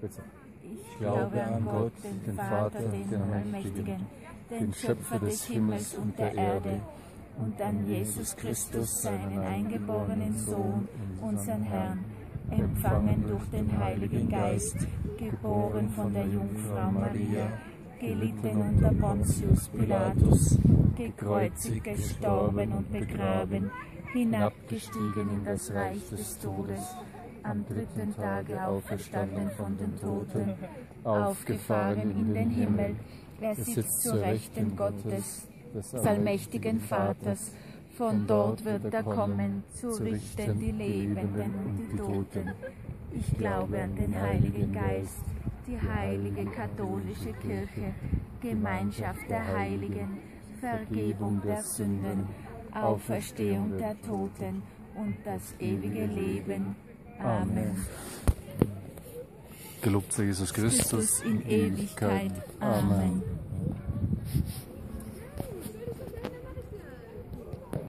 Ich glaube an Gott, den Vater, den Allmächtigen, den Schöpfer des Himmels und der Erde, und an Jesus Christus, seinen eingeborenen Sohn, unseren Herrn, empfangen durch den Heiligen Geist, geboren von der Jungfrau Maria, gelitten unter Pontius Pilatus, gekreuzigt, gestorben und begraben, hinabgestiegen in das Reich des Todes, am dritten Tage auferstanden von den Toten, aufgefahren in den Himmel, er sitzt zu Rechten Gottes, des allmächtigen Vaters, von dort wird er kommen, zu richten die Lebenden und die Toten. Ich glaube an den Heiligen Geist, die heilige katholische Kirche, Gemeinschaft der Heiligen, Vergebung der Sünden, Auferstehung der Toten und das ewige Leben. Amen. Gelobt sei Jesus Christus in Ewigkeit. Amen.